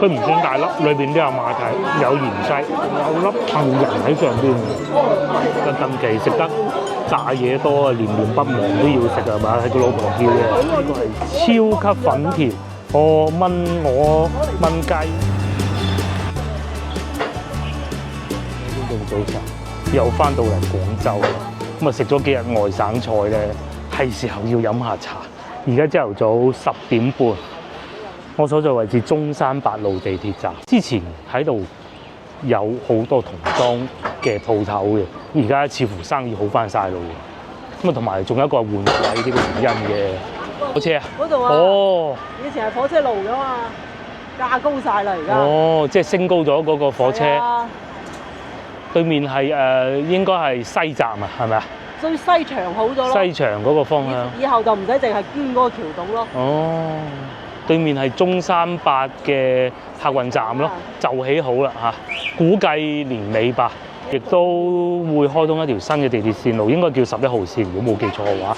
佢唔算大粒，裏邊都有馬蹄，有芫茜，有粒杏仁喺上邊。近期食得炸嘢多啊，念念不忘都要食係嘛？係個老婆叫嘅。呢個係超級粉條，炆雞。早晨又翻到嚟廣州啦，咁啊食咗幾日外省菜咧，係時候要飲下茶。而家朝頭早10點半，我所在位置中山八路地鐵站。之前喺度有好多童裝嘅鋪頭嘅，而家似乎生意好翻晒咯。咁啊，同埋仲有一個換季呢個原因嘅火車啊，嗰度啊，哦，以前係火車路㗎嘛，價高晒啦而家。哦，即係升高咗嗰個火車。對面係應該係西站啊，係咪啊？所以西牆好咗咯。西牆嗰個方向。以後就唔使淨係捐嗰個橋洞咯。哦，對面係中山八嘅客運站咯，就起好啦嚇，估計年尾吧，亦都會開通一條新嘅地鐵線路，應該叫11號線，如果冇記錯嘅話。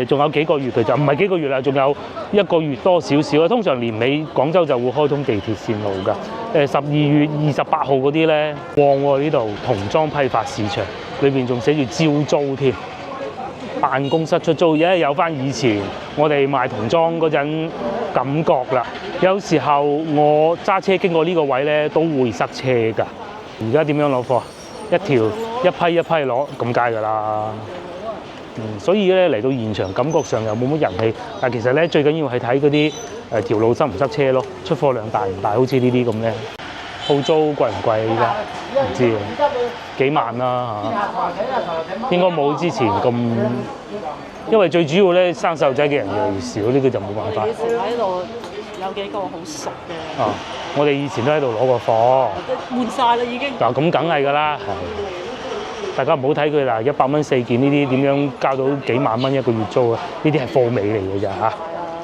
仲有幾個月嘅就唔係幾個月啦，仲有1個月多少少啦。通常年尾廣州就會開通地鐵線路㗎。12月28號嗰啲咧，旺喎呢度童裝批發市場，裏邊仲寫住招租添。辦公室出租，而家有翻以前我哋賣童裝嗰陣感覺啦。有時候我揸車經過呢個位咧，都會塞車㗎。而家點樣攞貨？一批一批攞，咁解㗎啦。所以咧嚟到現場，感覺上又冇乜人氣，但其實咧最緊要係睇嗰啲條路塞唔塞車咯，出貨量大唔大，好似呢啲咁咧。鋪租貴唔貴依家？唔知啊，幾萬啦嚇，應該冇之前咁，因為最主要咧生細路仔嘅人越嚟越少，呢個就冇辦法。以前喺度有幾個好熟嘅。啊，我哋以前都喺度攞過貨。換晒啦已經。嗱，咁梗係㗎啦，大家唔好睇佢啦，100蚊4件呢啲點樣交到幾萬蚊一個月租啊？呢啲係貨尾嚟嘅咋嚇，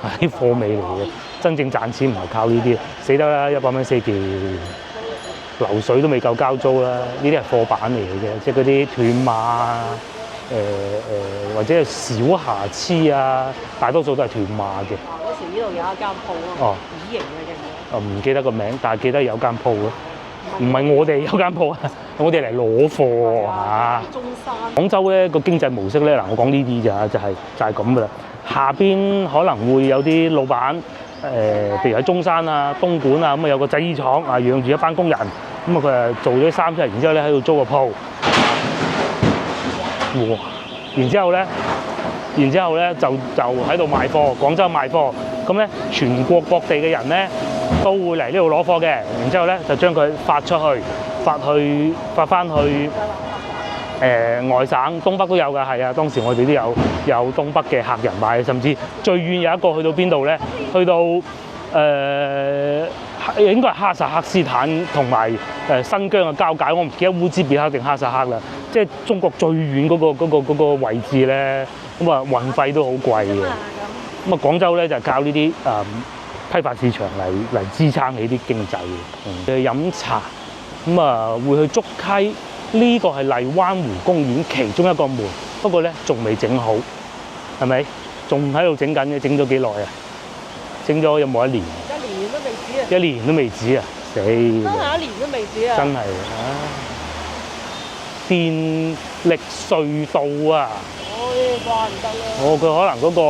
係啲貨尾嚟嘅，真正賺錢唔係靠呢啲，死得啦100蚊4件，流水都未夠交租啦。呢啲係貨板嚟嘅啫，即係嗰啲斷碼啊，或者係小瑕疵啊，大多數都係斷碼嘅。嗰時呢度有一間鋪啊，以型嘅嘅。唔記得個名，但係記得有間鋪咯。唔係我哋有間鋪啊，我哋嚟攞貨嚇。中山。廣州咧個經濟模式咧，嗱我講呢啲咋，就係咁噶啦。下邊可能會有啲老闆，譬如喺中山啊、東莞啊，咁啊有個製衣廠啊，養住一班工人，咁啊佢啊做咗啲衫出嚟，然之後咧喺度租個鋪。哇！然之後咧就喺度賣貨，廣州賣貨。咁咧全國各地嘅人咧都會嚟呢度攞貨嘅，然之後咧就將佢發出去，發翻去外省，東北都有㗎，係啊，當時我哋都有東北嘅客人買，甚至最遠有一個去到邊度咧？去到應該係哈薩克斯坦同埋新疆嘅交界，我唔記得烏茲別克定哈薩克啦，即係中國最遠嗰個位置咧，咁啊運費都好貴嘅。咁啊，廣州咧就靠呢啲批發市場嚟支撐起啲經濟嘅。去飲茶，咁啊會去竹溪，呢個係荔灣湖公園其中一個門，不過咧仲未整好，係咪？仲喺度整緊嘅，整咗幾耐啊？整咗有冇1年？1年都未止啊！1年都未止啊！死！真係1年都未止啊！真係啊！電力隧道啊！怪唔得啦！佢可能嗰個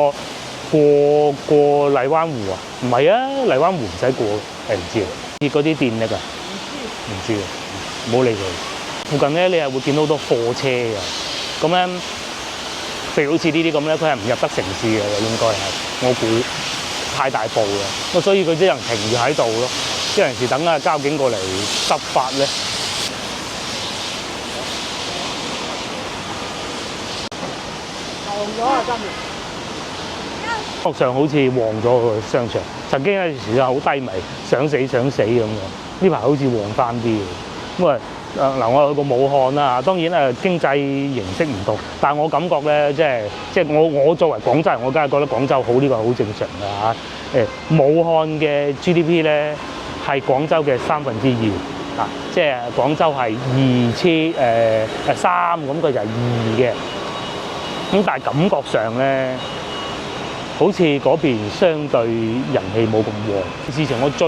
過荔灣湖啊？唔係啊，荔灣湖唔使過，唔知啊。鐵嗰啲電力啊？唔知啊，唔好理佢。附近咧，你係會見到好多貨車嘅，咁咧，譬如好似呢啲咁咧，佢係唔入得城市嘅，應該係，我估太大步啦。咁所以佢啲人停住喺度咯，即係有時等啊交警過嚟執法咧。咗啊！真係，感覺上好似旺咗個商場。曾經有段時間好低迷，想死咁樣。呢排好似旺翻啲嘅。咁啊我去過武漢啦，當然經濟形式唔同，但係我感覺咧，即係我作為廣州人，我梗係覺得廣州好，呢個係好正常嘅嚇。武漢嘅 GDP 咧係廣州嘅2/3啊，即係廣州係3，咁佢就係2嘅。咁但係感覺上咧，好似嗰邊相對人氣冇咁旺。事情我最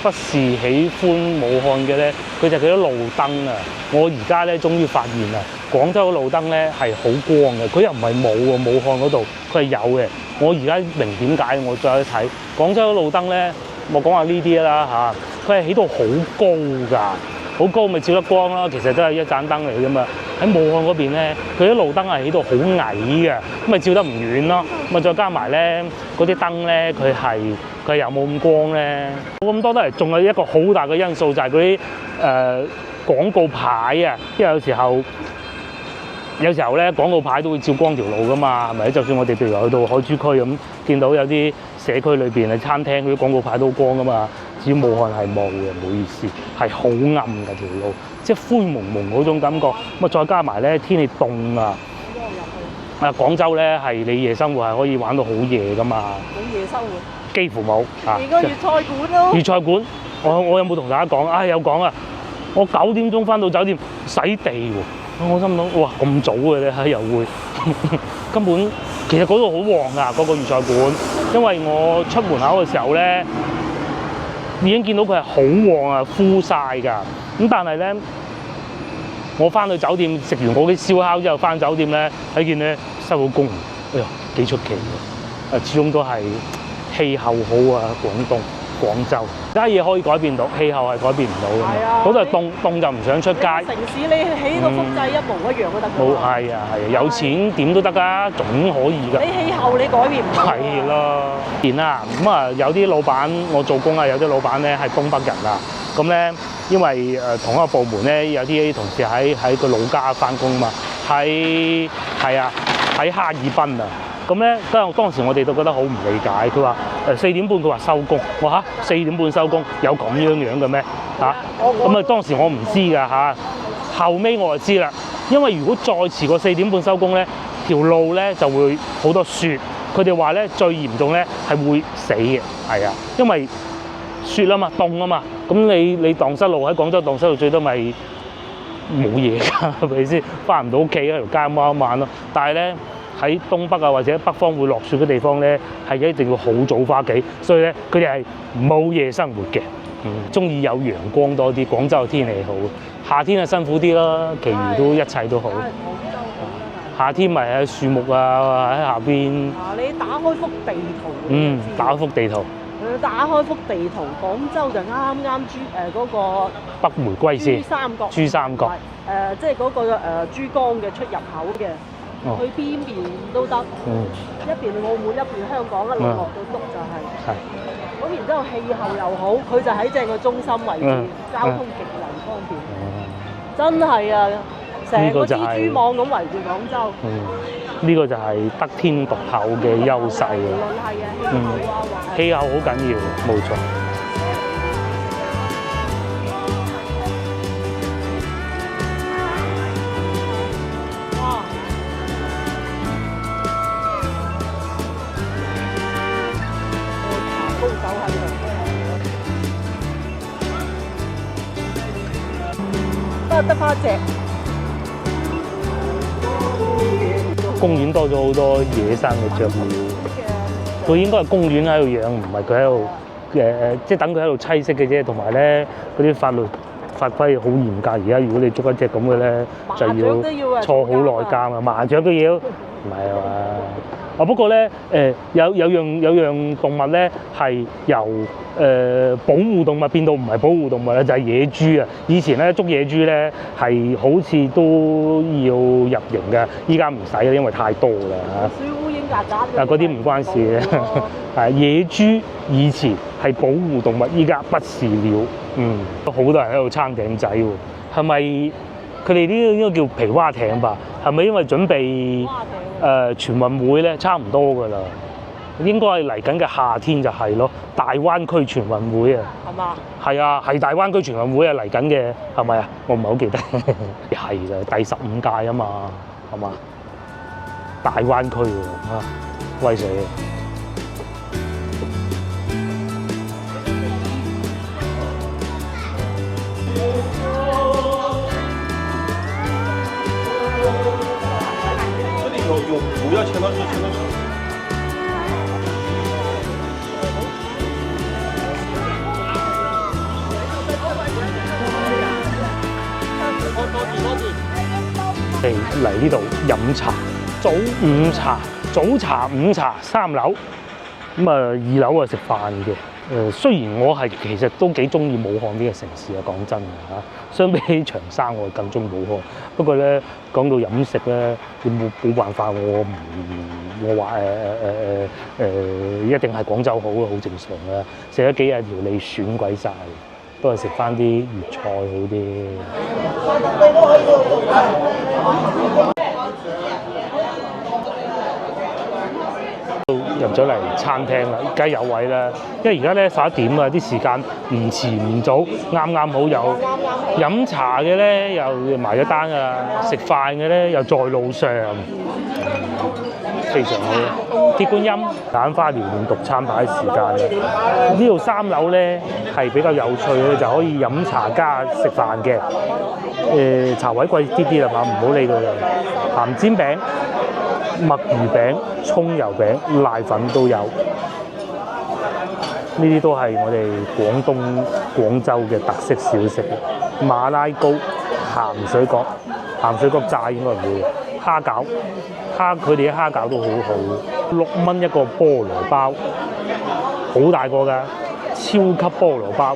不是喜歡武漢嘅咧，佢就係佢啲路燈啊！我而家咧終於發現啦，廣州嘅路燈咧係好光嘅，佢又唔係冇喎，武漢嗰度佢係有嘅。我而家明點解，我再睇廣州嘅路燈咧，我講下呢啲啦嚇，佢係起到好高㗎。好高咪照得光啦，其實都係一盞燈嚟嘅嘛。喺武漢嗰邊咧，佢啲路燈係起到好矮嘅，咁咪照得唔遠咯。咁啊再加埋咧嗰啲燈咧，佢又冇咁光咧。咁多得嚟，仲有一個好大嘅因素就係嗰啲廣告牌啊，因為有時候咧廣告牌都會照光條路噶嘛，係咪？就算我哋譬如去到海珠區咁，見到有啲社區裏邊嘅餐廳嗰啲廣告牌都光噶嘛。至於武漢係冇嘅，唔好意思，係好暗嘅條路，即係灰蒙蒙嗰種感覺。咁啊再加埋咧天氣凍啊，廣州咧係你夜生活係可以玩到好夜噶嘛。冇夜生活，幾乎冇啊。而家粵菜館咯。粵菜館，我有冇同大家講？有講啊！我9點鐘翻到酒店洗地喎，我心諗哇咁早嘅咧又會根本其實嗰度好旺㗎嗰個粵菜館，因為我出門口嘅時候咧。已經見到佢係好旺啊，full晒㗎。咁但係咧，我翻去酒店食完嗰啲燒烤之後，翻酒店咧睇見咧收到工，哎呀幾出奇嘅。始終都係氣候好啊，廣州，其他嘢可以改變到，氣候係改變唔到㗎嘛。嗰度係凍就唔想出街。城市你起到複製一模一樣都得㗎。冇係啊，有錢點都得㗎，總可以㗎。你氣候你改變唔到。係咯，然啦，咁啊有啲老闆我做工啊，有啲老闆咧係東北人啊，咁咧因為同一個部門咧有啲同事喺個老家翻工嘛，喺哈爾濱啊。咁咧，當時我哋都覺得好唔理解。佢話4點半，佢話收工。我話嚇4點半收工，有咁樣嘅咩嚇？咁啊當時我唔知㗎嚇，後尾我就知啦。因為如果再遲過4點半收工咧，條路咧就會好多雪。佢哋話咧最嚴重咧係會死嘅，係啊，因為雪啊嘛，凍啊嘛。咁你蕩失路喺廣州蕩失路最多咪冇嘢㗎，係咪先？翻唔到屋企喺條街踎一晚咯。但係咧，喺東北啊或者北方會落雪嘅地方咧，係一定要好早翻屋企，所以咧佢哋係冇夜生活嘅，中意有陽光多啲。廣州嘅天氣好，夏天係辛苦啲啦，其餘都一切都好。夏天咪喺樹木啊喺下邊。你打開幅地圖。打開幅地圖。打開幅地圖，廣州就啱嗰個北玫瑰線。珠三角。即係嗰個珠江嘅出入口嘅。去邊邊都得，一邊澳門一邊香港，一路落到篤就係。咁然之後氣候又好，佢就喺正個中心位置，交通極為方便。真係啊，成個蜘蛛網咁圍住廣州。呢個就係得天獨厚嘅優勢啊！無論係啊，氣候好緊要，冇錯。得翻隻公園多咗好多野生嘅雀鳥，佢應該係公園喺度養，唔係佢喺度即係等佢喺度棲息嘅啫。同埋咧，嗰啲法律法規好嚴格。而家如果你捉一隻咁嘅咧，就要坐好耐監啊！麻雀都要，唔係啊嘛。不過咧，有樣動物咧係由保護動物變到唔係保護動物咧，就係野豬啊！以前咧捉野豬咧係好似都要入營嘅，依家唔使啦，因為太多啦。水烏蠅曱甴嗰啲唔關事嘅。係野豬以前係保護動物，依家不是了。好多人喺度撐艇仔喎，係咪佢哋呢個應該叫皮划艇吧？係咪因為準備全運會咧？差唔多㗎啦，應該係嚟緊嘅夏天就係咯，大灣區全運會啊，係嘛？係啊，係大灣區全運會啊，嚟緊嘅係咪啊？我唔係好記得，係啦，第15屆啊嘛，係嘛？大灣區喎，威死！有不要签到手，签到手。嚟呢度飲茶，早午茶、早茶、午茶3樓。咁啊2樓啊食飯嘅。雖然我其實都幾中意武漢呢個城市啊，講真嘅嚇，相比起長沙我更中意武漢。不過咧講到飲食咧，你冇辦法，我話一定係廣州好啊，好正常啊。食咗幾日條脷損鬼晒，都係食翻啲粵菜好啲。入咗嚟餐廳啦，而家有位啦，因為而家咧11點啊，啲時間唔遲唔早，啱啱好有飲茶嘅咧又埋咗單啊，食飯嘅咧又在路上，非常好。鐵觀音、眼花繚亂讀餐牌時間啦，呢度3樓咧係比較有趣嘅，就可以飲茶加食飯嘅。茶位貴啲啲啦嘛，唔好理佢啦。鹹煎餅、墨魚餅、葱油餅、瀨粉都有，呢啲都係我哋廣州嘅特色小食。馬拉糕、鹹水角炸應該唔會，蝦餃，佢哋啲蝦餃都好好，6蚊一個菠蘿包，好大個㗎，超級菠蘿包。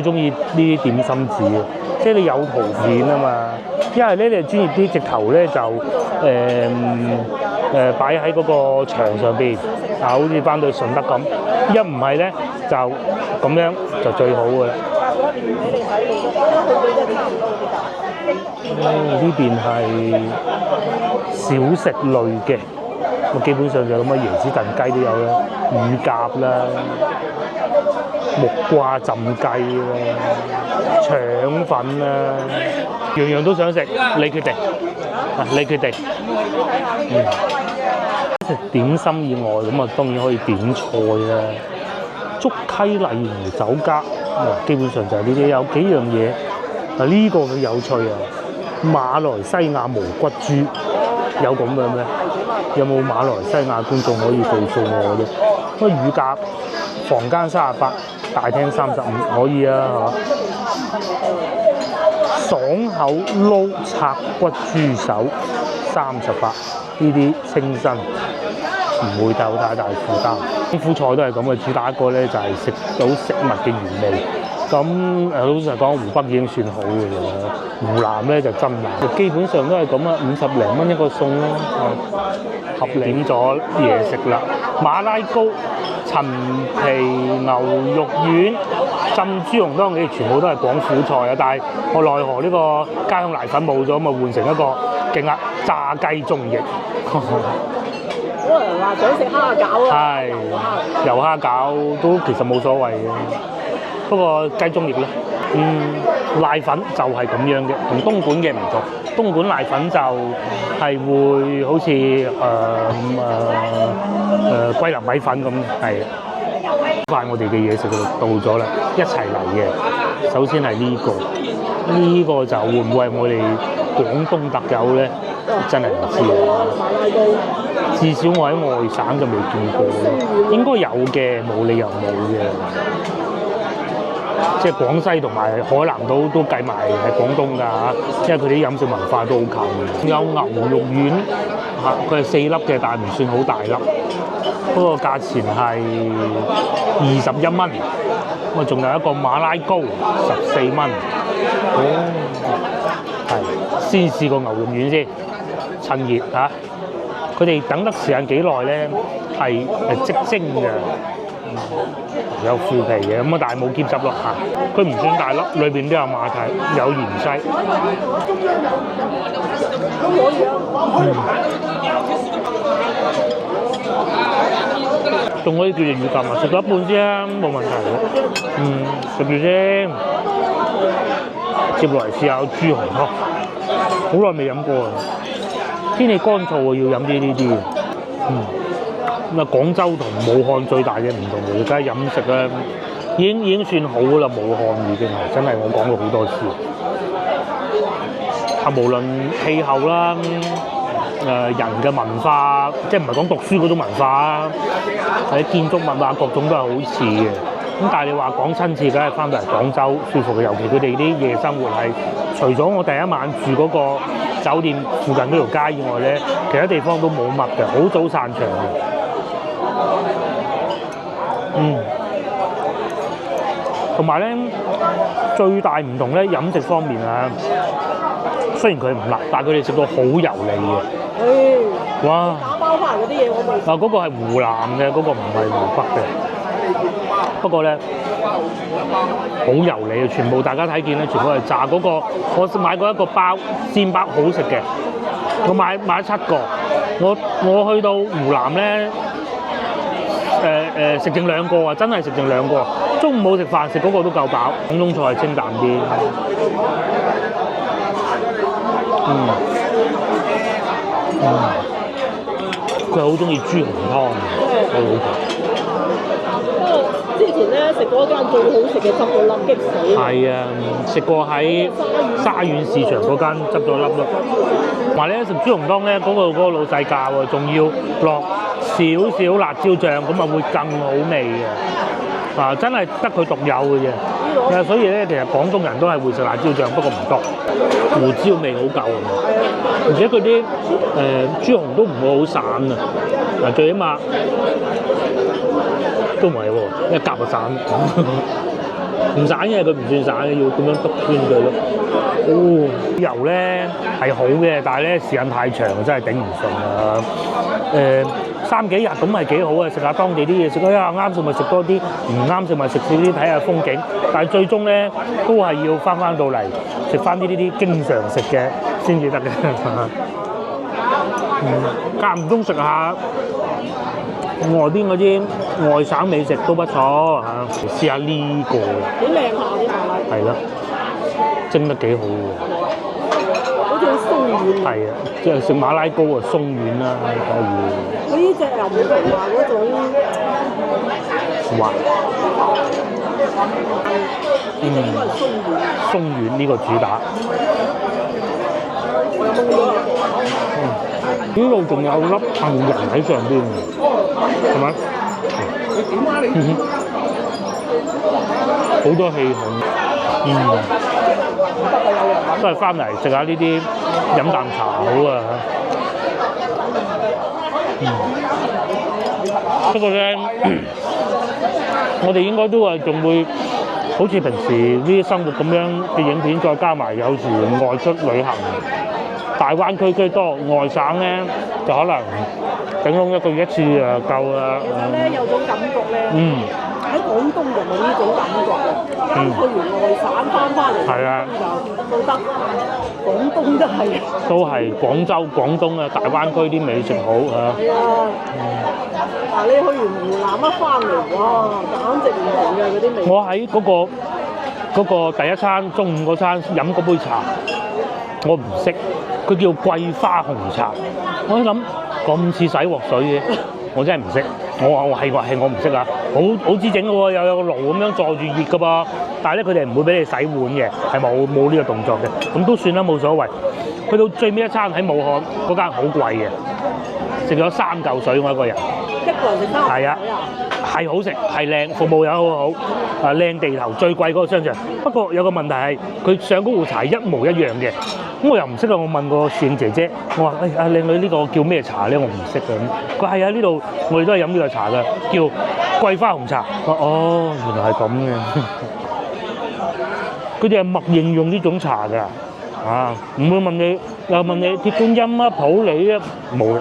中意呢啲點心紙嘅，即係你有圖片啊嘛。因為咧你專業啲，直頭咧就擺喺嗰個牆上邊啊，好似翻到順德咁。一唔係咧就咁樣就最好㗎啦。呢邊係小食類嘅，我基本上就咁嘅椰子燉雞都有啦，乳鴿啦。木瓜浸雞啦，腸粉啦，樣樣都想食，你決定，你決定。食點心以外，咁啊當然可以點菜啦。竹溪荔湖酒家，基本上就係呢啲，有幾樣嘢。啊呢個好有趣啊！馬來西亞無骨豬有咁嘅咩？有冇馬來西亞觀眾可以告訴我啫？個乳鴿房間38，大廳35，可以啊嚇。爽口撈拆骨豬手38，呢啲清新，唔會有太大負擔。功夫菜都係咁嘅，主打一個咧就係食到食物嘅原味。咁老實講，湖北已經算好嘅啦，湖南咧就真難。基本上都係咁啊，50零蚊一個餸咯，合點咗嘢食啦。馬拉糕、陳皮牛肉丸、浸豬紅湯，呢啲全部都係廣府菜啊！但係我奈何呢個家鄉瀨粉冇咗，咪換成一個勁啊炸雞中翼。可能話想食蝦餃啊，係油蝦餃都其實冇所謂嘅。不過雞中翼咧，瀨粉就係咁樣嘅，同東莞嘅唔同。東莞瀨粉就係會好似桂林米粉咁，係。快我哋嘅嘢食到咗啦，一齊嚟嘅。首先係呢個就會唔會係我哋廣東特有咧？真係唔知啊！至少我喺外省就未見過咯，應該有嘅，冇理由冇嘅。即係廣西同埋海南島都計埋係廣東㗎嚇，因為佢啲飲食文化都好近。有牛肉丸嚇，佢係4粒嘅，但係唔算好大粒。不過價錢係21蚊。咁啊，仲有一個馬拉糕14蚊。係，先試個牛肉丸先，趁熱嚇。佢哋等得時間幾耐咧？係即蒸嘅。有腐皮嘅，咁啊但係冇鹼汁咯嚇，佢唔算大粒，裏邊都有馬蹄，有芫茜。仲可以叫做乳鴿啊，食到一半先啊，冇問題嘅。食住先。接落嚟試下豬紅湯，好耐未飲過啊！天氣乾燥啊，要飲啲呢啲。咁啊，廣州同武漢最大嘅唔同，而家飲食咧已經算好啦。武漢已經係真係我講過好多次。啊，無論氣候啦，人嘅文化，即係唔係講讀書嗰種文化啊，或者建築物啊，各種都係好似嘅。咁但係你話講親切，梗係翻到嚟廣州舒服嘅，尤其佢哋啲夜生活係，除咗我第一晚住嗰個酒店附近嗰條街以外咧，其他地方都冇乜嘅，好早散場嘅。同埋咧，最大唔同咧，飲食方面啊，雖然佢唔辣，但係佢哋食到好油膩嘅。哇！打包翻嚟嗰啲嘢我未。嗱，嗰個係湖南嘅，嗰個唔係湖北嘅。不過咧，好油膩嘅，全部大家睇見咧，全部係炸嗰個。我買過一個包煎包，好食嘅。我買咗7個。我去到湖南咧。食剩2個啊！真係食剩2個。中午冇食飯，食嗰個都夠飽。廣東菜清淡啲。佢好中意豬紅湯，我老婆。之前咧食過一間最好食嘅執咗粒激死。係啊，食過喺沙縣市場嗰間執咗粒咯。同埋咧食豬紅湯咧，嗰個老細教喎，仲要落少少辣椒醬，咁啊會更好味嘅。啊，真係得佢獨有嘅啫。所以咧，其實廣東人都係會食辣椒醬，不過唔多，胡椒味好夠啊。而且佢啲豬紅都唔會好散啊。嗱，最起碼都唔係喎，一夾就散，唔散嘅佢唔算散嘅，要咁樣篤穿佢咯。油咧係好嘅，但係咧時間太長，真係頂唔順啊。3幾日咁係幾好啊，食下當地啲嘢食，啱食咪食多啲，唔啱食咪食少啲睇下風景。但係最終咧都係要翻到嚟食翻呢啲經常食嘅先至得嘅。間唔中食下外邊嗰啲外省美食都不錯嚇，試下呢個。幾靚下啲馬拉。係啦，蒸得幾好喎。好似鬆軟。係啊，即係食馬拉糕啊，鬆軟啦，可以。佢呢隻又唔係話嗰種滑。鬆軟呢個主打。呢度仲有粒杏仁喺上邊嘅，係咪？好多氣孔，都係翻嚟食下呢啲飲啖茶好啊！不過咧，我哋應該都係仲會好似平時呢啲生活咁樣嘅影片，再加埋有時外出旅行。大灣區居多，外省咧就可能頂籠1個月1次啊夠啦。而家咧有種感覺咧，喺廣東就冇呢種感覺嘅。而家去完外省翻嚟，係啊，就覺得廣東都係廣州、廣東啊，大灣區啲美食好啊。係啊，嗱你去完湖南一翻嚟，哇，簡直唔同嘅嗰啲味。我喺嗰個第一餐中午嗰餐飲嗰杯茶，我唔識。佢叫桂花紅茶，我諗咁似洗鑊水嘅，我真係唔識。我係唔識啊，好知整嘅喎，有個爐咁樣坐住熱嘅噃。但係咧，佢哋唔會俾你洗碗嘅，係冇呢個動作嘅。咁都算啦，冇所謂。去到最尾一餐喺武漢嗰間好貴嘅，食咗3嚿水我一個人。一個人食3嚿水啊？係啊，係好食，係靚，服務又好好，靚地頭，最貴嗰個商場。不過有個問題係，佢上嗰壺茶一模一樣嘅。咁我又唔識啊！我問個侍應姐姐，我話：阿靚女呢個叫咩茶咧？我唔識嘅。佢係啊，呢度我哋都係飲呢個茶嘅，叫桂花紅茶。哦，原來係咁嘅。佢哋係默認用呢種茶㗎，唔會問你，又問你鐵觀音啊、普洱啊，冇。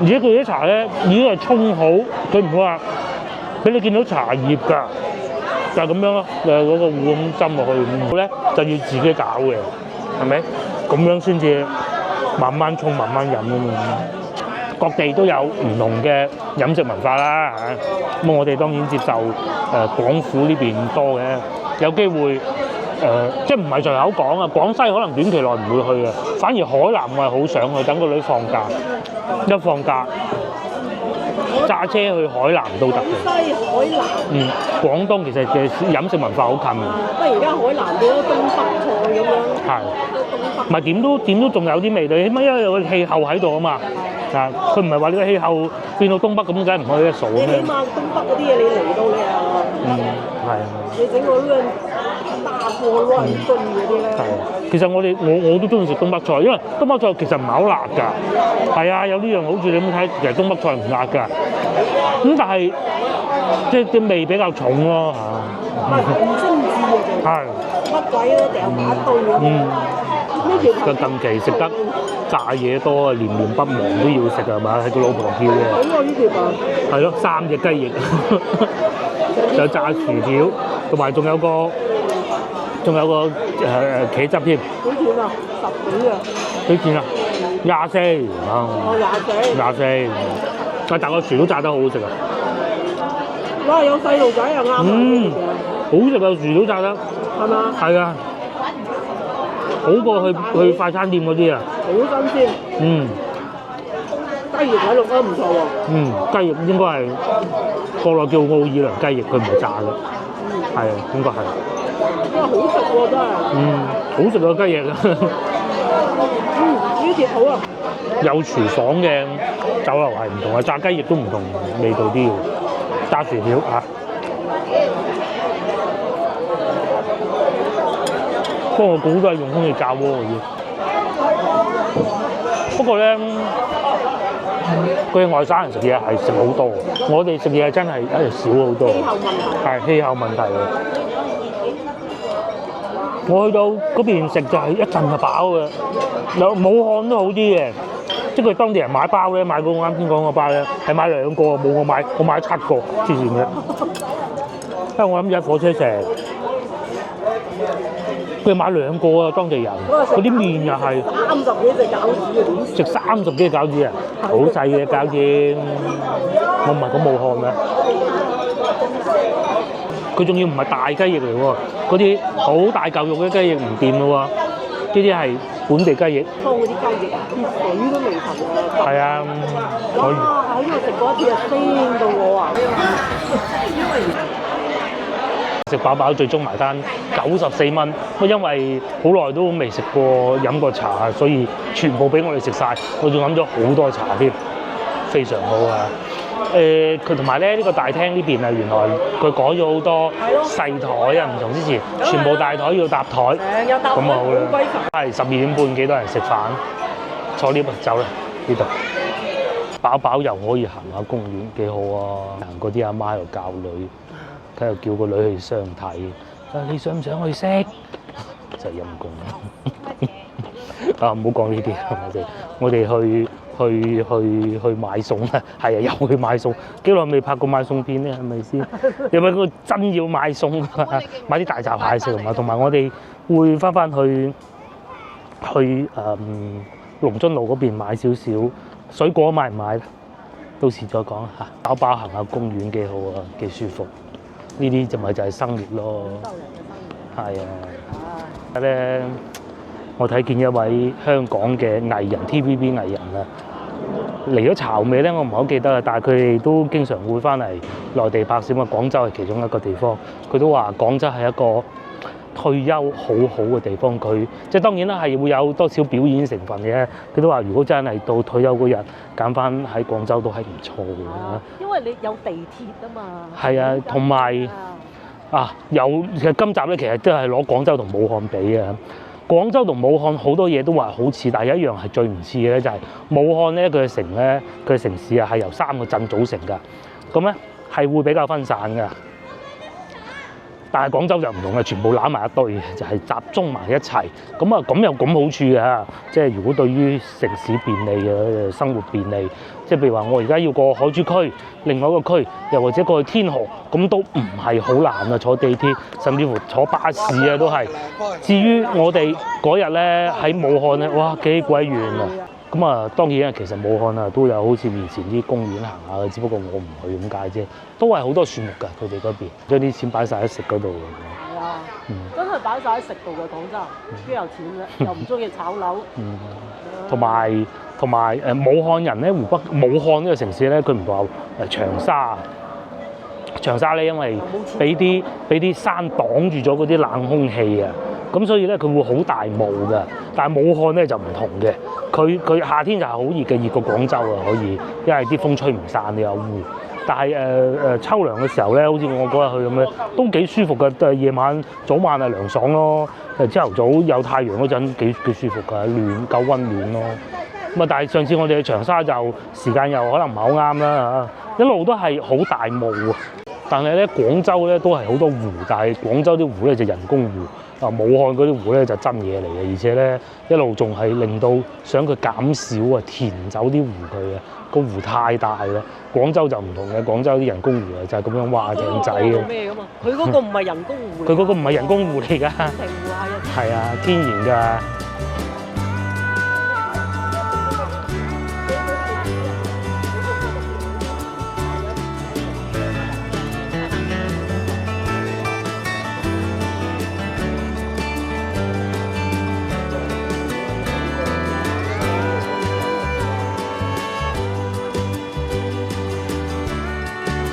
而且佢啲茶咧已經係沖好，佢唔會話俾你見到茶葉㗎。就係咁樣咯，嗰個壺咁斟落去，壺咧就要自己搞嘅，係咪？咁樣先至慢慢沖、慢慢飲啊嘛。各地都有唔同嘅飲食文化啦嚇。咁我哋當然接受廣府呢邊多嘅，有機會即係唔係隨口講啊？廣西可能短期內唔會去嘅，反而海南我係好想去，等個女放假，一放假。揸車去海南都得嘅。西海南。廣東其實嘅飲食文化好近嘅。不過而家海南變咗東北菜咁樣。係。唔係點都仲有啲味道，起碼因為有個氣候喺度啊嘛。佢唔係話呢個氣候變到東北咁，梗係唔可以一數。你起碼東北嗰啲嘢你嚟到你係。係。你整個呢樣大鍋亂燉嗰啲咧。係，其實我都中意食東北菜，因為東北菜其實唔係好辣㗎。係啊，有呢樣好處你咁睇，其實東北菜唔辣㗎。咁但係即係啲味比較重咯嚇。唔精緻嘅就係。乜鬼都掉埋一堆咁。近期食得炸嘢多啊，念念不忘都要食係嘛？係個老婆叫嘅。咁我呢條啊？係咯，3隻雞翼，有炸薯條，同埋仲有個茄汁添。幾錢啊？10幾啊？幾錢啊？24啊！24。但係個薯條炸得好好食啊！哇！有細路仔又啱啊！好食啊！薯條炸得係嘛？係啊！好過去快餐店嗰啲啊！好新鮮。雞翼睇落都唔錯喎。雞翼應該係國內叫奧爾良雞翼，佢唔係炸嘅。係啊，應該係。哇！好食喎，真係。好食個雞翼啊！呢碟好啊。有廚房嘅酒樓係唔同啊，炸雞翼都唔同味道啲嘅，炸薯條嚇。不過我估都係用空氣炸鍋嘅要。不過咧，佢外省人食嘢係食好多，我哋食嘢真係少好多。氣候問題嘅。我去到嗰邊食就係一陣就飽嘅。武漢都好啲嘅，即係佢當地人買包咧，買嗰個啱先講個包咧，係買2個，冇我買7個，黐線嘅。因為我諗住喺火車食。佢買2個啊！當地人嗰啲麵又係30幾隻餃子啊！食30幾隻餃子啊！好細嘅餃子，我唔係講武漢啊！佢仲要唔係大雞翼嚟喎，嗰啲好大嚿肉嘅雞翼唔掂咯喎，呢啲係本地雞翼。劏嗰啲雞翼啊，啲水都未騰啊！係啊，哇！喺呢度食過一次啊，鮮到我啊！食飽飽最終埋單94蚊，因為好耐都未食過飲過茶，所以全部俾我哋食晒。我仲飲咗好多茶添，非常好啊！佢同埋咧呢個大廳呢邊啊，原來佢改咗好多細台啊，唔同之前全部大台要搭台，咁啊好啦。係12點半幾多人食飯？坐 lift 走啦呢度。飽飽又可以行下公園，幾好啊！行嗰啲阿媽喺度教女。佢又叫個女去相睇，你想唔想去識？就係陰公啊！唔好講呢啲，我哋去買餸啦，係啊，又去買餸。幾耐未拍過買餸片咧？係咪先？有冇個真要買餸啊？買啲大閘蟹食同埋我哋會翻去龍津路嗰邊買少少水果，買唔買咧？到時再講嚇。飽飽行下公園幾好啊，幾舒服。呢啲就係生活咯，係啊！咧，我睇見一位香港嘅藝人 TVB 藝人啊，嚟咗巢未咧？我唔係好記得啦，但係佢哋都經常會翻嚟內地拍攝啊。廣州係其中一個地方，佢都話廣州係一個退休好好嘅地方。佢即係當然啦，係會有多少表演成分嘅。佢都話如果真係到退休嗰日揀翻喺廣州都係唔錯嘅。因為你有地鐵啊嘛。係啊，同埋其實今集咧其實都係攞廣州同武漢比嘅。廣州同武漢好多嘢都話好似，但係有一樣係最唔似嘅咧，就係武漢咧佢嘅城市啊係由3個鎮組成㗎。咁咧係會比較分散㗎。但係廣州就唔同嘅，全部攬埋一堆嘅，就係集中埋一齊。咁有咁好處嘅，即係如果對於城市便利嘅生活便利，即係譬如話我而家要過海珠區，另外一個區，又或者過去天河，咁都唔係好難啊！坐地鐵，甚至乎坐巴士啊都係。至於我哋嗰日咧喺武漢咧，哇幾鬼遠啊！咁啊當然啊，其實武漢啊都有好似以前啲公園行下嘅，只不過我唔去咁解啫。都係好多樹木㗎，佢哋嗰邊將啲錢擺晒喺食嗰度。係啊，真係擺晒喺食度嘅廣州，邊有錢啫？又唔中意炒樓。同埋武漢人咧，武漢呢個城市咧，佢唔同話長沙。長沙咧，因為俾啲山擋住咗嗰啲冷空氣啊，咁所以咧佢會好大霧㗎。但係武漢咧就唔同嘅，佢夏天就係好熱嘅，熱過廣州啊可以，因為啲風吹唔散，你有霧。但係秋涼嘅時候咧，好似我嗰日去咁樣，都幾舒服嘅。夜晚早晚係涼爽咯，朝頭早有太陽嗰陣幾舒服㗎，暖夠温暖咯。咁啊，但係上次我哋去長沙就時間又可能唔係好啱啦嚇，一路都係好大霧啊。但係咧廣州咧都係好多湖，但係廣州啲湖咧就人工湖。啊！武漢嗰啲湖咧就真嘢嚟嘅，而且咧一路仲係令到想佢減少啊，填走啲湖佢啊，個湖太大啦。廣州就唔同嘅，廣州啲人工湖啊就係咁樣挖井仔嘅。咩㗎嘛？佢嗰個唔係人工湖嚟。佢嗰個唔係人工湖嚟㗎。係啊，天然㗎。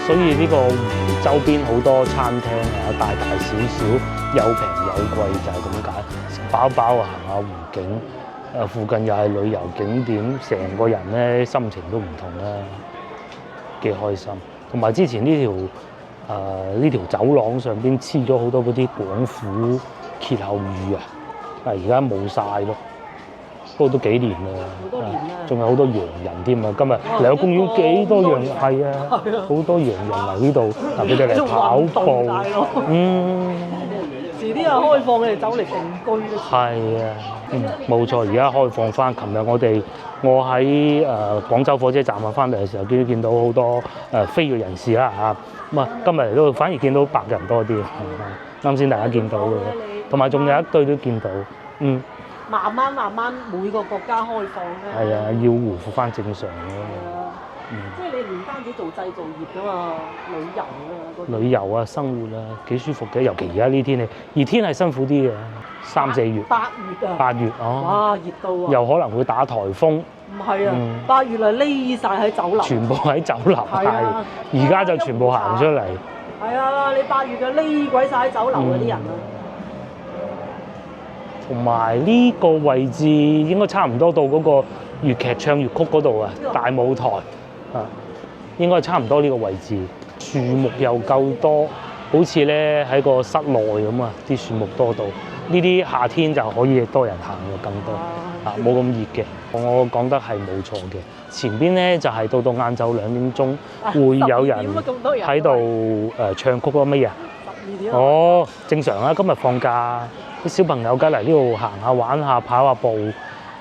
所以呢個湖周邊好多餐廳啊，大大小小，有平有貴，就係咁解。食飽飽行下湖景，附近又係旅遊景點，成個人咧心情都唔同啦，幾開心。同埋之前呢條走廊上邊黐咗好多嗰啲廣府歇後語啊，而家冇晒咯。不過都幾年啦，仲有好多洋人添啊！今日嚟個公園幾多洋人，係啊，好多洋人嚟呢度，嗱佢哋嚟跑步，遲啲又開放佢哋走嚟定居。係啊，冇錯，而家開放翻。琴日我喺廣州火車站啊翻嚟嘅時候，見到好多非裔人士啦嚇，咁啊今日嚟到反而見到白人多啲，啱先大家見到嘅，同埋仲有一堆都見到，慢慢每個國家開放咧。係啊，要回復翻正常咯。即係你唔單止做製造業㗎嘛，旅遊啊，生活啊，幾舒服嘅。尤其而家呢天氣，熱天係辛苦啲嘅，3、4月。8月哦。哇，熱到啊！又可能會打颱風。唔係啊，8月啊，匿晒喺酒樓。全部喺酒樓係，而家就全部行出嚟。係啊，你8月嘅匿鬼晒喺酒樓嗰啲人啊。同埋呢個位置應該差唔多到嗰個粵劇唱粵曲嗰度啊，大舞台啊，應該差唔多呢個位置。樹木又夠多，好似咧喺個室內咁啊，啲樹木多到呢啲夏天就可以多人行嘅更多啊，冇咁熱嘅。我講得係冇錯嘅。前邊咧就係到晏晝2點鐘會有人喺度唱曲咯，乜嘢？哦，正常啊，今日放假。啲小朋友梗嚟呢度行下、玩下、跑下步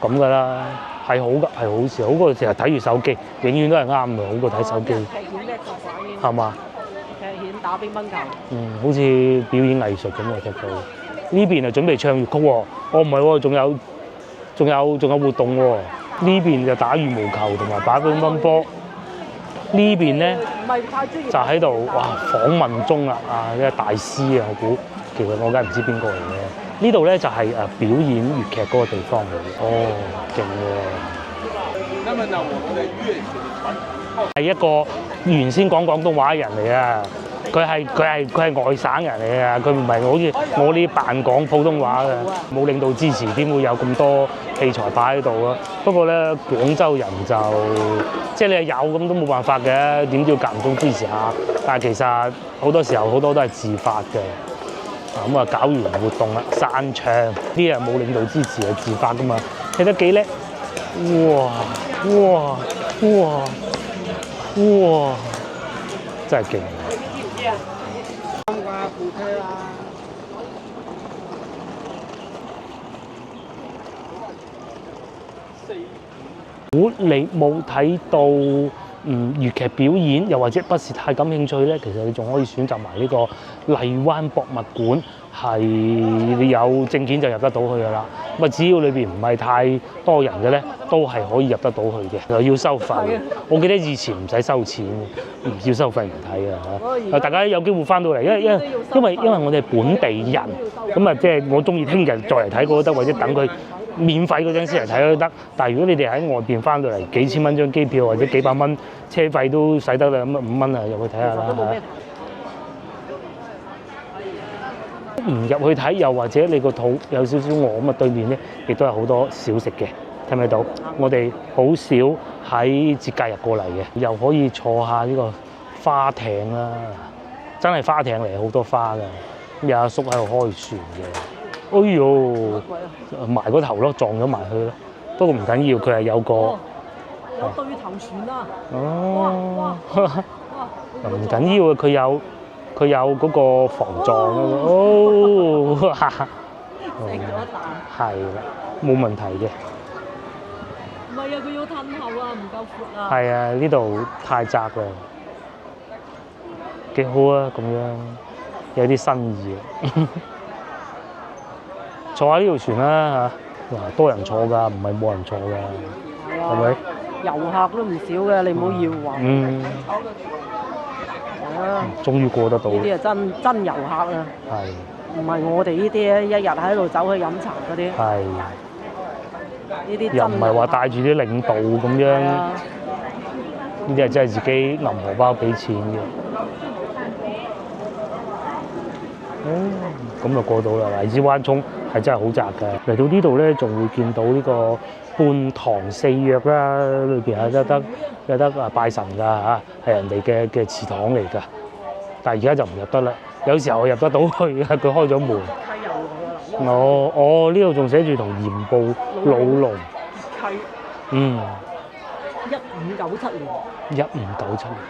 咁噶啦，係好噶，係好事，好過成日睇住手機，永遠都係啱嘅，好過睇手機。劇演咩作品？係嘛？劇演打乒乓球。好似表演藝術咁啊，踢到呢邊啊，準備唱粵曲喎。哦，唔係喎，仲有活動喎。呢邊就打羽毛球同埋打乒乓波。呢邊咧就喺度訪問中啦，呢個大師啊，我估其實我梗係唔知邊個嚟嘅。呢度咧就係表演粵劇嗰個地方嚟嘅。哦，勁喎！咁啊，我哋粵劇傳統係一個原先講廣東話嘅人嚟啊！佢係外省人嚟啊！佢唔係好似我呢扮講普通話嘅，冇領導支持，點會有咁多器材擺喺度啊？不過咧，廣州人就即係你係有咁都冇辦法嘅，點都要間唔中支持下。但係其實好多時候好多都係自發嘅。咁啊，搞完活動啦，散場啲人冇領導支持係自發噶嘛，睇得幾叻！哇！真係勁！如果你冇睇到粵劇表演，又或者不是太感興趣咧，其實你仲可以選擇埋呢個荔灣博物館，係你有證件就入得到去㗎啦。咁啊，只要裏邊唔係太多人嘅咧，都係可以入得到去嘅。又要收費，我記得以前唔使收錢，唔要收費唔睇嘅嚇。大家有機會翻到嚟，因為我哋係本地人，咁啊即係我中意聽日再嚟睇都得，或者等佢免費嗰陣先嚟睇都得。但係如果你哋喺外邊翻到嚟，幾千蚊張機票或者幾百蚊車費都使得啦，咁啊5蚊啊入去睇下啦。唔入去睇，又或者你個肚有少少餓咁啊，對面咧亦都有好多小食嘅，睇唔睇到？我哋好少喺節假日過嚟嘅，又可以坐下呢個花艇啦，真係花艇嚟，好多花㗎。咁有阿叔喺度開船嘅。哎呦，埋個頭咯，撞咗埋去咯。不過唔緊要，佢係有個有對頭船啊！哦，唔緊要啊，佢有嗰個防撞啊。哦，食咗一啖。係啦，冇問題嘅。唔係啊，佢要褪後啊，唔夠闊啊。係啊，呢度太窄啦，幾好啊，咁樣有啲新意啊。坐下呢條船啦嚇，哇，多人坐㗎，唔係冇人坐㗎，係咪？遊客都唔少嘅，你唔好以為。嗯。係啊。終於過得到。呢啲係真遊客啊。係。唔係我哋呢啲咧，一日喺度走去飲茶嗰啲。係。呢啲又唔係話帶住啲領導咁樣，呢啲係真係自己揞荷包俾錢嘅。咁就過到啦。荔枝灣涌係真係好窄㗎。嚟到呢度咧，仲會見到呢個半塘四約啦，裏邊係有得拜神㗎嚇，係人哋嘅祠堂嚟㗎。但係而家就唔入得啦。有時候我入得到去嘅，佢開咗門。呢度仲寫住同鹽步老龍。契。嗯。1597年。1597年，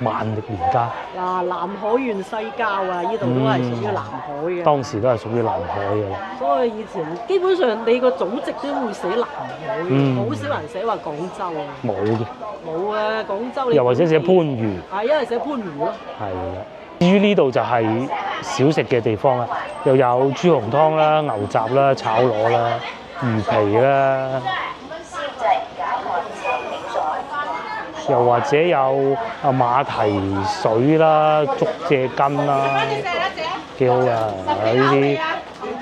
萬歷年間。嗱，南海縣西郊啊，呢度都係屬於南海嘅。當時都係屬於南海嘅。所以以前基本上你個祖籍都會寫南海嘅，好少人寫話廣州啊。冇嘅。冇啊，廣州你。又或者寫番禺。係，因為寫番禺咯。係啦。至於呢度就係小食嘅地方啦，又有豬紅湯啦、牛雜啦、炒螺啦、魚皮啦，又或者有馬蹄水啦、竹蔗根啦，幾好㗎！呢啲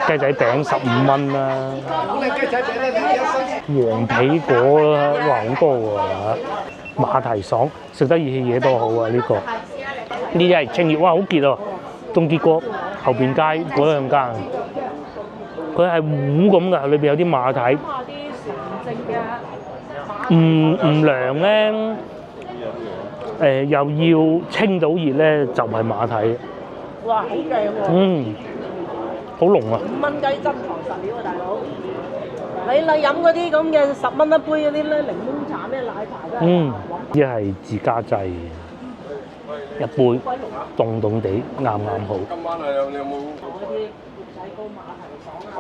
雞仔餅15蚊啦，黃皮果啦，哇好多喎！馬蹄爽，食得熱氣嘢都好啊！呢個。呢啲係清熱，哇！好結啊，仲結過後邊街嗰兩間，佢係糊咁㗎，裏邊有啲馬蹄。啲純正嘅唔涼咧，又要清到熱咧，就係馬蹄。哇！好正喎。好濃啊。5蚊雞珍藏實料啊，大佬！你飲嗰啲咁嘅10蚊一杯嗰啲咧，檸檬茶咩奶茶都係。呢係自家製。一杯凍凍地啱啱好。今晚你有冇嗰啲仔糕馬蹄爽啊？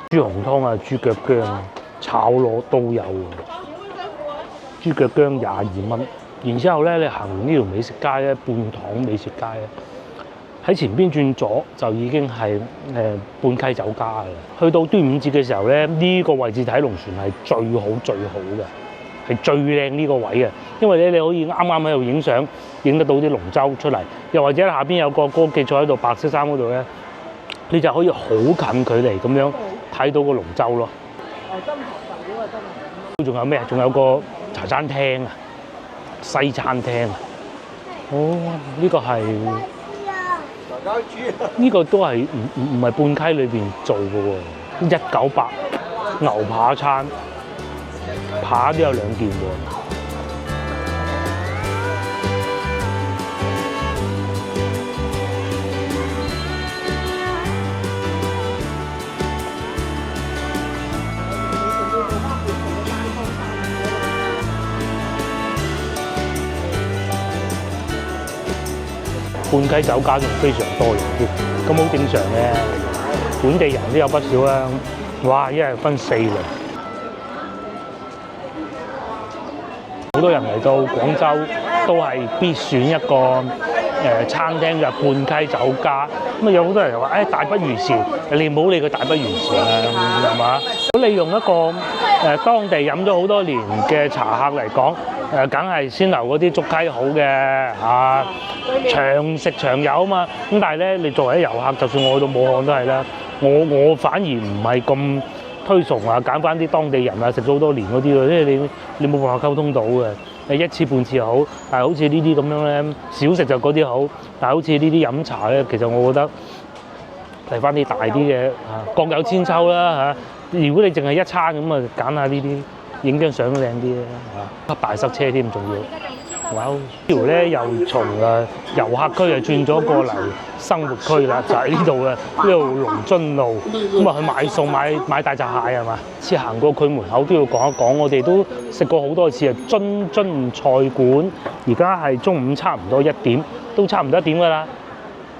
豬紅湯啊、豬腳薑啊、炒螺都有喎。豬腳薑22蚊。然之後咧，你行完呢條美食街咧，半塘美食街咧，喺前邊轉左就已經係半溪酒家啦。去到端午節嘅時候咧，呢個位置睇龍船係最好嘅。係最靚呢個位嘅，因為咧你可以啱啱喺度影相，影得到啲龍舟出嚟，又或者下邊有個歌記坐喺度白色衫嗰度咧，你就可以好近距離咁樣睇到個龍舟咯。珍藏實料啊，真係。仲有咩？仲有個茶餐廳啊，西餐廳啊。呢個係呢個都係唔係半溪裏邊做嘅喎，198牛扒餐。扒都有2件喎。半溪酒家仲非常多人添，咁好正常嘅。本地人都有不少啦。哇！一日分4輪。好多人嚟到廣州都係必選一個餐廳嘅半溪酒家。咁啊有好多人又話：大不如前，你唔好理佢大不如前啊，係嘛？如果你用一個當地飲咗好多年嘅茶客嚟講，梗係先留嗰啲竹溪好嘅嚇，長食長有啊嘛。咁但係咧，你作為遊客，就算我去到武漢都係啦，我反而唔係咁推崇啊，揀翻啲當地人啊，食咗好多年嗰啲咯，因為你冇辦法溝通到嘅。一次半次又好，但係好似呢啲咁樣咧，小食就嗰啲好，但係好似呢啲飲茶咧，其實我覺得嚟翻啲大啲嘅各有千秋啦嚇。如果你淨係一餐咁啊，揀下呢啲影張相靚啲啊！不大塞車添，仲要。哇！呢條咧又從遊客區轉咗過嚟生活區啦，就喺呢度嘅呢度龍津路。咁啊去買餸買大閘蟹係嘛？次行過佢門口都要講一講，我哋都食過好多次啊！津菜館，而家係中午差唔多1點，都差唔多1點㗎啦，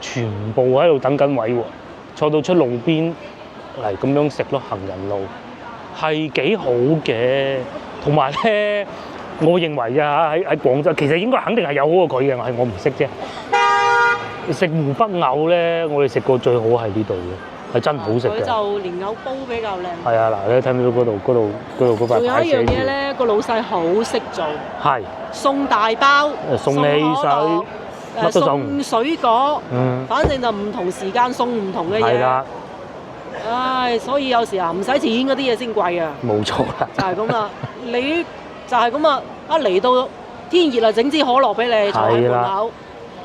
全部喺度等緊位喎，坐到出路邊嚟咁樣食咯，行人路係幾好嘅，同埋咧。我認為啊，喺廣州其實應該肯定係有好過佢嘅，係我唔識啫。食湖北藕咧，我哋食過最好係呢度嘅，係真好食嘅。佢就蓮藕煲比較靚。係啊，嗱，你睇唔睇到嗰度嗰塊牌寫住？仲有一樣嘢咧，個老細好識做。係。送大包。送汽水。乜都送。送水果。反正就唔同時間送唔同嘅嘢。係啦。唉，所以有時啊，唔使錢嗰啲嘢先貴啊。冇錯啦。就係咁啦，你。就係咁啊！一嚟到天熱啊，整支可樂俾你坐喺門口。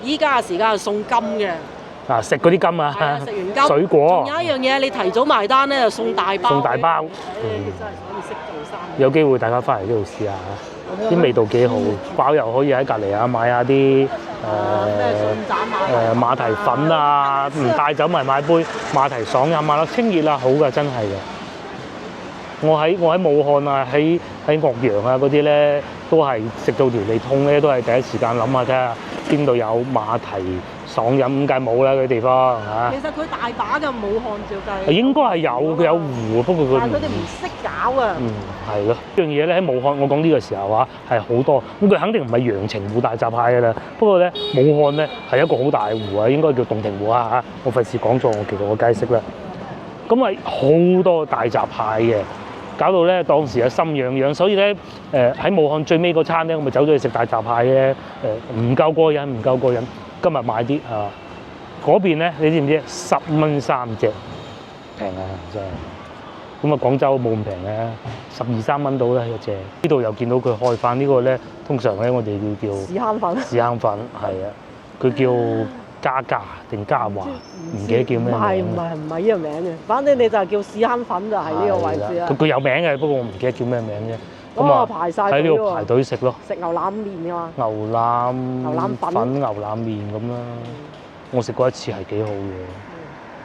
依家嘅時間係送金嘅。啊，食嗰啲金啊！食完金。水果。仲有一樣嘢，你提早埋單咧，就送大包。送大包。你真係可以識做生意。有機會大家翻嚟呢度試下啲味道幾好。包又可以喺隔離啊買下啲馬蹄粉啊，唔帶走咪買杯馬蹄爽飲下咯，清熱啊，好㗎，真係嘅。我喺武漢啊，喺岳陽啊嗰啲咧，都係食到條脷痛咧，都係第一時間諗下睇下邊度有馬蹄爽飲，咁梗係冇啦嗰啲地方嚇。其實佢大把嘅武漢照計。應該係有，佢有湖，不過佢但係佢哋唔識搞啊。係咯，呢樣嘢咧喺武漢，我講呢個時候啊係好多，咁佢肯定唔係陽澄湖大閘蟹㗎啦。不過咧，武漢咧係一個好大湖啊，應該叫洞庭湖啊嚇。我費事講錯，其實我解釋啦。咁係好多大閘蟹嘅。搞到咧當時啊心癢癢，所以咧喺武漢最尾嗰餐咧，我咪走咗去食大閘蟹嘅，唔夠過癮，唔夠過癮。今日買啲啊，嗰邊咧你知唔知？10蚊3隻，平啊真係。咁啊廣州冇咁平嘅，12、13蚊到啦一隻。呢度又見到佢開飯呢個咧，通常咧我哋叫屎坑粉。屎坑粉係啊，佢叫。嘉定嘉華，唔記得叫咩名。唔係呢個名嘅，反正你就係叫屎坑粉就係呢個位置啦。佢有名嘅，不過我唔記得叫咩名啫。咁啊排曬隊喎。喺呢度排隊食咯。食牛腩麵㗎嘛。牛腩粉、牛腩麵咁啦。我食過一次係幾好嘅。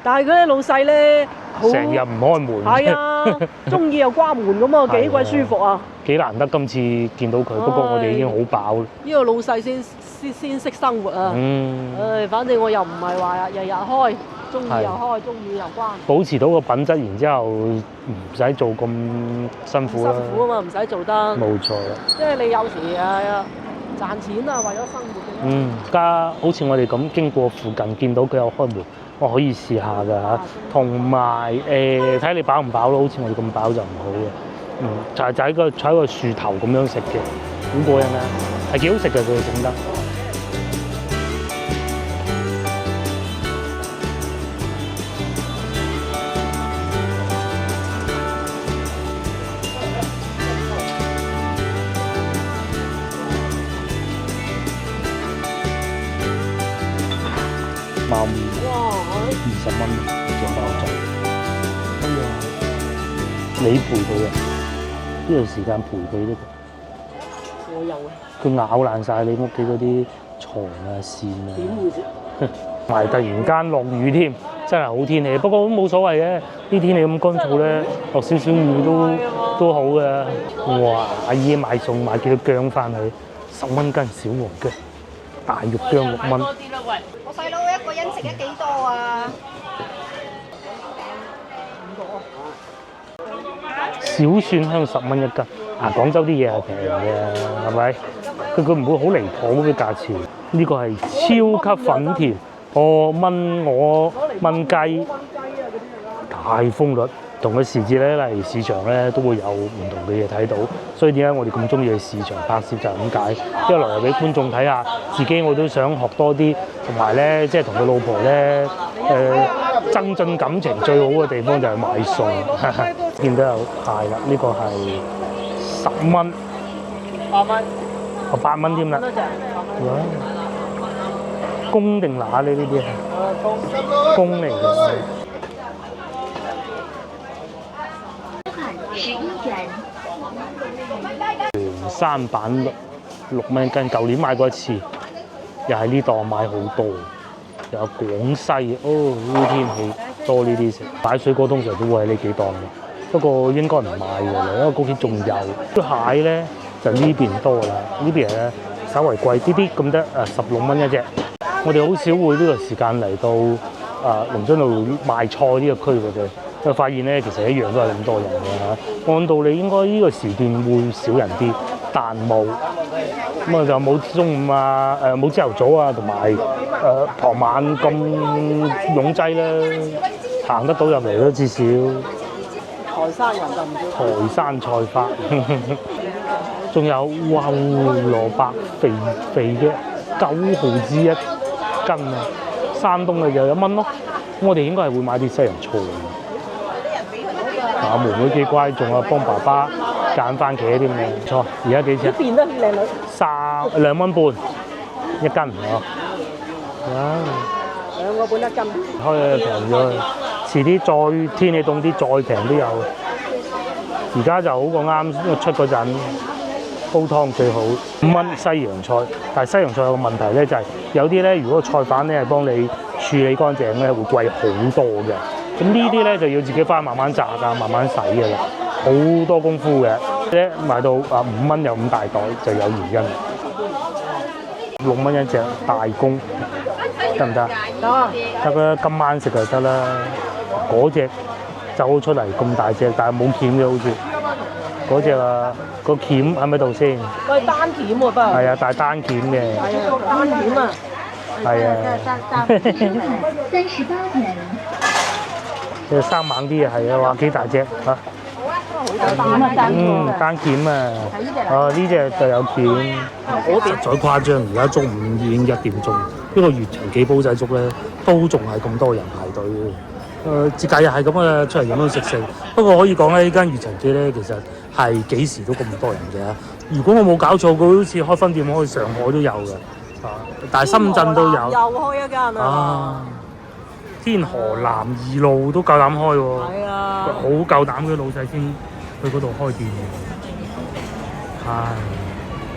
但係佢啲老細咧，成日唔開門。係啊，中意又關門咁啊，幾鬼舒服啊！幾難得今次見到佢，不過我哋已經好飽啦。呢個老細先識生活啊！反正我又唔係話日日開，中意又開，中意又關。保持到個品質，然之後唔使做咁辛苦啦。辛苦啊嘛，唔使做得。冇錯啦。即係你有時賺錢啊，為咗生活嘅。而家好似我哋咁經過附近，見到佢有開門，我可以試下㗎嚇。同埋睇你飽唔飽咯，好似我哋咁飽就唔好嘅。就喺個樹頭咁樣食嘅，好過癮啊！係幾好食嘅佢整得。貓面，20蚊隻包仔。哎呀，你陪佢啊？呢段時間陪佢呢個。我有啊。佢咬爛晒你屋企嗰啲床啊、線啊。點會啫？同埋突然間落雨添，真係好天氣。不過都冇所謂嘅，啲天氣咁乾燥咧，落少少雨都好嘅。哇！阿姨買餸買幾多薑翻去，10蚊斤小黃薑，大肉薑6蚊。我細佬一個人食得幾多啊？小蒜香10蚊一斤，廣州啲嘢係平嘅，係咪？佢唔會好離譜嘅價錢。呢個係超級粉條，炆鵝、炆雞，大豐率。同個時節咧嚟市場咧都會有唔同嘅嘢睇到，所以點解我哋咁中意去市場拍攝就係咁解，一來又俾觀眾睇下，自己我都想學多啲，同埋咧即係同佢老婆咧增進感情最好嘅地方就係買餸。見到有蟹啦，呢個係10蚊，8蚊，8蚊添啦。公定乸呢？呢啲係公嚟嘅。生板6蚊一斤，舊年買過一次，又喺呢檔買好多。又有廣西，呢天氣多呢啲食。擺水果通常都會喺呢幾檔嘅，不過應該唔買㗎啦，因為嗰邊仲有。啲蟹咧就呢邊多啦，呢邊咧稍為貴啲啲，咁得16蚊一隻。我哋好少會呢個時間嚟到龍津路賣菜呢個區嘅啫，因為發現咧其實一樣都係咁多人嘅。按道理應該呢個時段會少人啲，但冇。咁啊就冇中午冇朝頭早啊，同埋傍晚咁擁擠啦，行得到入嚟都至少。台山人就唔少。台山菜花，仲有哇蘿蔔肥肥嘅9毫子一斤啊！山東嘅又1蚊咯，我哋應該係會買啲西洋菜。妹妹幾乖，仲有幫爸爸揀番茄添嘅，唔錯。而家幾錢？變得靚女。2蚊半一斤啊！哇2個半一斤。開平咗，遲啲再天氣凍啲再平都有。而家就好過啱出嗰陣，煲湯最好。5蚊西洋菜，但係西洋菜有個問題咧，就係有啲咧，如果菜販咧係幫你處理乾淨咧，會貴好多嘅。咁呢啲咧就要自己翻慢慢摘啊，慢慢洗嘅啦，好多功夫嘅。咧賣到5蚊有5大袋就有原因。6蚊一隻大公，得唔得？得啊。得啦，今晚食就得啦。嗰隻走出嚟咁大隻，但係冇鉗嘅好似。嗰隻個鉗喺咪度先？佢係單鉗喎，不過。係啊，但係單鉗嘅。係啊，單鉗啊。係啊。佢生猛啲啊，係啊，話幾大隻嚇。單鉗啊！呢隻就有鉗。實在誇張，而家中午已經1點鐘，呢個月長記煲仔粥咧都仲係咁多人排隊嘅。節假日係咁嘅，出嚟飲飲食食。不過可以講咧，呢間月長記咧其實係幾時都咁多人嘅。如果我冇搞錯，佢好似開分店開上海都有嘅，但係深圳都有。又開一間啊！天河南2路都夠膽開喎。係啊。好夠膽嘅老細先去嗰度開店。唉，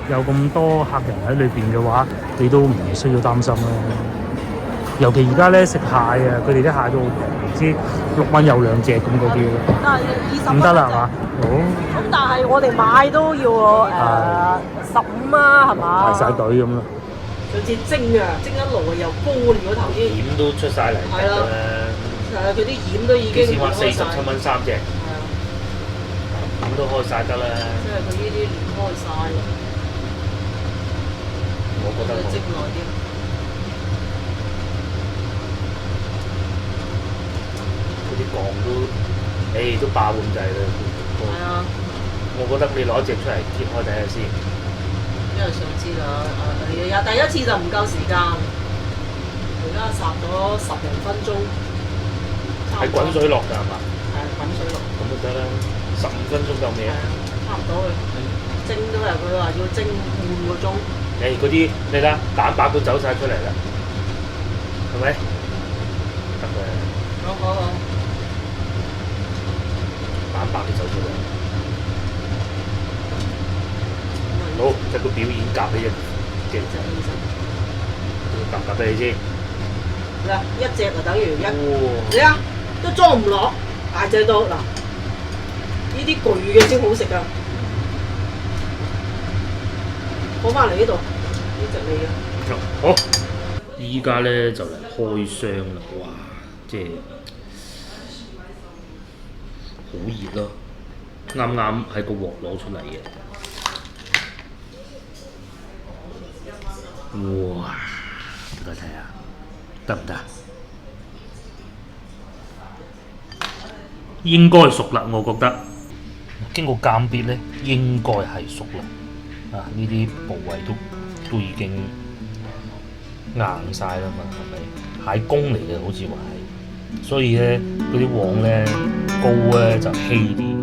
有咁多客人喺裏邊嘅話，你都唔需要擔心啦。尤其而家咧食蟹啊，佢哋啲蟹都好平，唔知6蚊有2隻咁嗰啲咯。唔得啦，係嘛？好。咁但係我哋買都要15啊，係嘛？排晒隊咁咯。上次蒸啊，蒸一爐又高連嗰頭啲醃都出晒嚟。係啦。佢啲醃都已經先話47蚊3隻。係啊。咁都開晒得啦。即係佢呢啲連開晒。我覺得蒸耐啲。嗰啲磅都爆咁滯啦。係啊。我覺得你攞一隻出嚟揭開睇下先。因為上次第一次就唔夠時間，而家烚咗10零分鐘。係滾水落㗎係嘛？係滾水落。咁就得啦，15分鐘夠未啊？差唔多嘅。蒸都係佢話要蒸半個鐘。嗰啲你睇蛋白都走晒出嚟啦，係咪？得嘅。好。蛋白都走出嚟。好，即係個表演夾俾隻仔，夾俾你先。嗱，一隻就等於你啊，都裝唔落，大隻到嗱，呢啲巨嘅先好食啊！放翻嚟呢度，呢隻你嘅。好，依家咧就嚟開箱啦！哇，即係好熱咯，啱啱喺個鑊攞出嚟嘅。哇！大家睇下，得唔得？應該熟啦，我覺得。經過鑑別咧，應該係熟啦。呢啲部位都已經硬晒啦嘛，係咪？蟹公嚟嘅，好似話係。所以咧，嗰啲黃咧膏咧就稀啲。